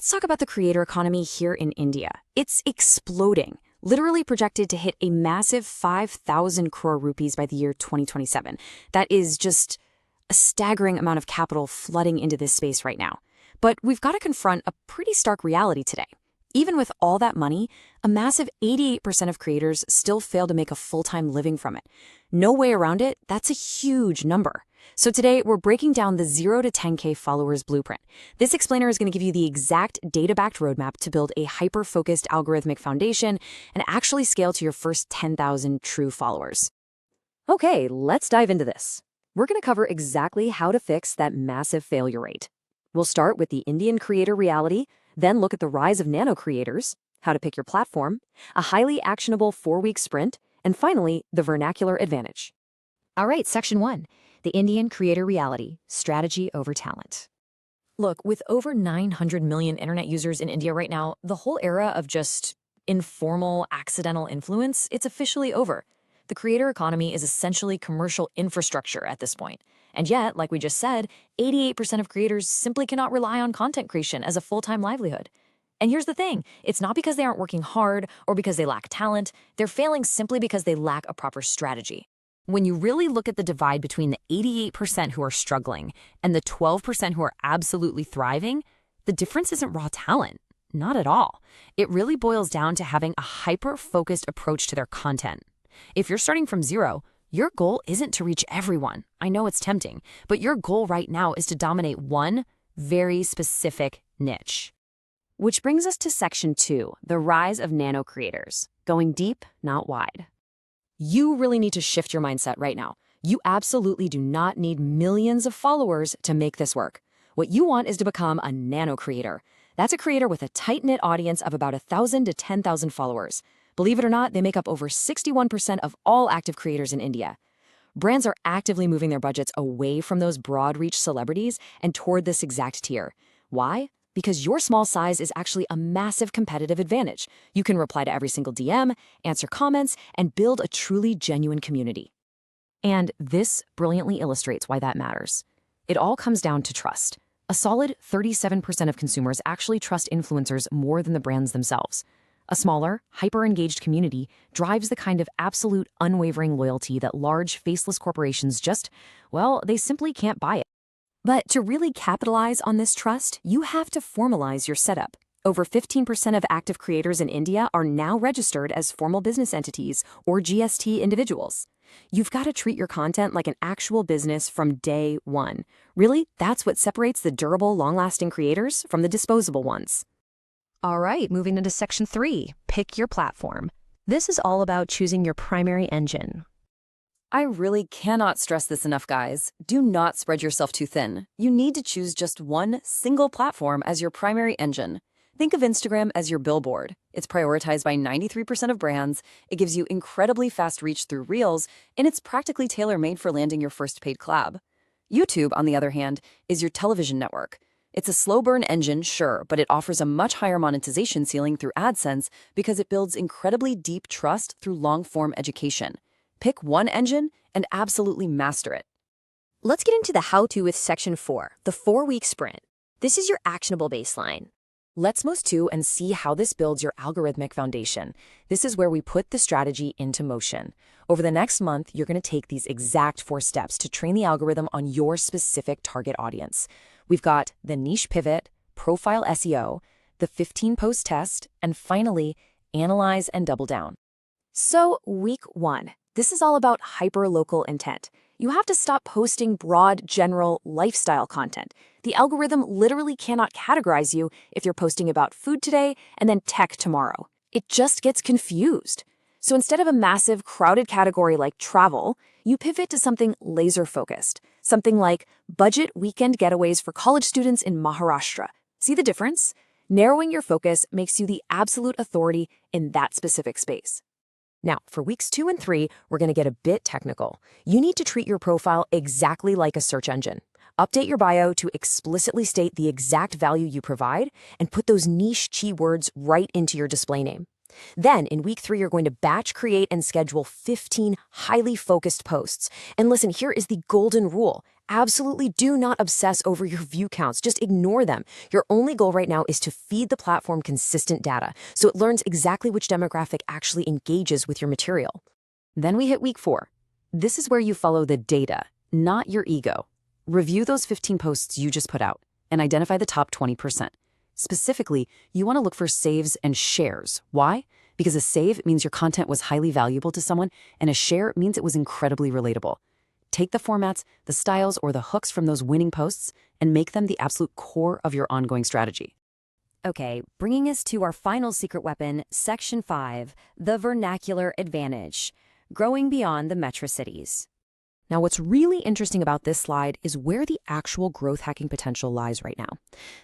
Let's talk about the creator economy here in India. It's exploding, literally projected to hit a massive 5,000 crore rupees by the year 2027. That is just a staggering amount of capital flooding into this space right now. But we've got to confront a pretty stark reality today. Even with all that money, a massive 88% of creators still fail to make a full-time living from it. No way around it, that's a huge number. So today, we're breaking down the 0 to 10K followers blueprint. This explainer is going to give you the exact data-backed roadmap to build a hyper-focused algorithmic foundation and actually scale to your first 10,000 true followers. Okay, let's dive into this. We're going to cover exactly how to fix that massive failure rate. We'll start with the Indian creator reality, then look at the rise of nano-creators, how to pick your platform, a highly actionable 4-week sprint, and finally, the vernacular advantage. All right, section 1. The Indian creator reality, strategy over talent. Look, with over 900 million internet users in India right now, the whole era of just informal, accidental influence, it's officially over. The creator economy is essentially commercial infrastructure at this point. And yet, like we just said, 88% of creators simply cannot rely on content creation as a full-time livelihood. And here's the thing, it's not because they aren't working hard or because they lack talent, they're failing simply because they lack a proper strategy. When you really look at the divide between the 88% who are struggling and the 12% who are absolutely thriving, the difference isn't raw talent. Not at all. It really boils down to having a hyper-focused approach to their content. If you're starting from zero, your goal isn't to reach everyone. I know it's tempting, but your goal right now is to dominate one very specific niche. Which brings us to section 2, the rise of nano-creators. Going deep, not wide. You really need to shift your mindset right now. You absolutely do not need millions of followers to make this work. What you want is to become a nano-creator. That's a creator with a tight-knit audience of about 1,000 to 10,000 followers. Believe it or not, they make up over 61% of all active creators in India. Brands are actively moving their budgets away from those broad-reach celebrities and toward this exact tier. Why? Because your small size is actually a massive competitive advantage. You can reply to every single DM, answer comments, and build a truly genuine community. And this brilliantly illustrates why that matters. It all comes down to trust. A solid 37% of consumers actually trust influencers more than the brands themselves. A smaller, hyper-engaged community drives the kind of absolute, unwavering loyalty that large, faceless corporations just, well, they simply can't buy it. But to really capitalize on this trust, you have to formalize your setup. Over 15% of active creators in India are now registered as formal business entities or GST individuals. You've got to treat your content like an actual business from day one. Really, that's what separates the durable, long-lasting creators from the disposable ones. All right, moving into section 3, pick your platform. This is all about choosing your primary engine. I really cannot stress this enough, guys. Do not spread yourself too thin. You need to choose just one single platform as your primary engine. Think of Instagram as your billboard. It's prioritized by 93% of brands, it gives you incredibly fast reach through Reels, and it's practically tailor-made for landing your first paid collab. YouTube, on the other hand, is your television network. It's a slow burn engine, sure, but it offers a much higher monetization ceiling through AdSense because it builds incredibly deep trust through long-form education. Pick one engine and absolutely master it. Let's get into the how-to with section 4, the 4-week sprint. This is your actionable baseline. Let's move to and see how this builds your algorithmic foundation. This is where we put the strategy into motion. Over the next month, you're going to take these exact 4 steps to train the algorithm on your specific target audience. We've got the niche pivot, profile SEO, the 15-post test, and finally, analyze and double down. So, week 1. This is all about hyper-local intent. You have to stop posting broad, general lifestyle content. The algorithm literally cannot categorize you if you're posting about food today and then tech tomorrow. It just gets confused. So instead of a massive, crowded category like travel, you pivot to something laser-focused. Something like budget weekend getaways for college students in Maharashtra. See the difference? Narrowing your focus makes you the absolute authority in that specific space. Now, for weeks 2 and 3, we're going to get a bit technical. You need to treat your profile exactly like a search engine. Update your bio to explicitly state the exact value you provide and put those niche keywords right into your display name. Then, in week 3, you're going to batch create and schedule 15 highly focused posts. And listen, here is the golden rule. Absolutely do not obsess over your view counts. Just ignore them. Your only goal right now is to feed the platform consistent data so it learns exactly which demographic actually engages with your material. Then we hit week 4. This is where you follow the data, not your ego. Review those 15 posts you just put out and identify the top 20%. Specifically, you want to look for saves and shares. Why? Because a save means your content was highly valuable to someone, and a share means it was incredibly relatable. Take the formats, the styles, or the hooks from those winning posts and make them the absolute core of your ongoing strategy. Okay, bringing us to our final secret weapon, Section 5, the Vernacular Advantage, growing beyond the metro cities. Now, what's really interesting about this slide is where the actual growth hacking potential lies right now.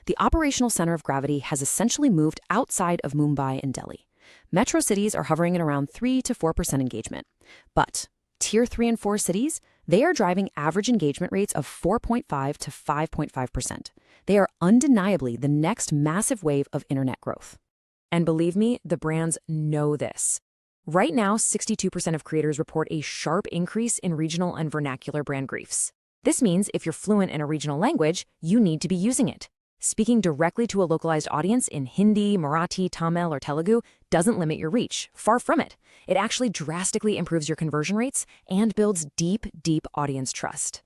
The operational center of gravity has essentially moved outside of Mumbai and Delhi. Metro cities are hovering at around 3 to 4% engagement. But Tier 3 and 4 cities, they are driving average engagement rates of 4.5 to 5.5%. They are undeniably the next massive wave of internet growth. And believe me, the brands know this. Right now, 62% of creators report a sharp increase in regional and vernacular brand briefs. This means if you're fluent in a regional language, you need to be using it. Speaking directly to a localized audience in Hindi, Marathi, Tamil, or Telugu doesn't limit your reach. Far from it. It actually drastically improves your conversion rates and builds deep, deep audience trust.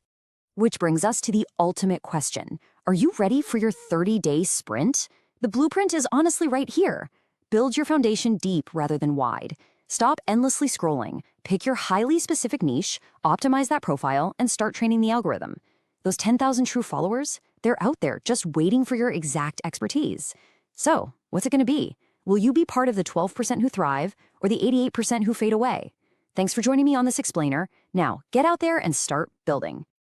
Which brings us to the ultimate question. Are you ready for your 30-day sprint? The blueprint is honestly right here. Build your foundation deep rather than wide. Stop endlessly scrolling. Pick your highly specific niche, optimize that profile, and start training the algorithm. Those 10,000 true followers, they're out there just waiting for your exact expertise. So, what's it going to be? Will you be part of the 12% who thrive or the 88% who fade away? Thanks for joining me on this explainer. Now, get out there and start building.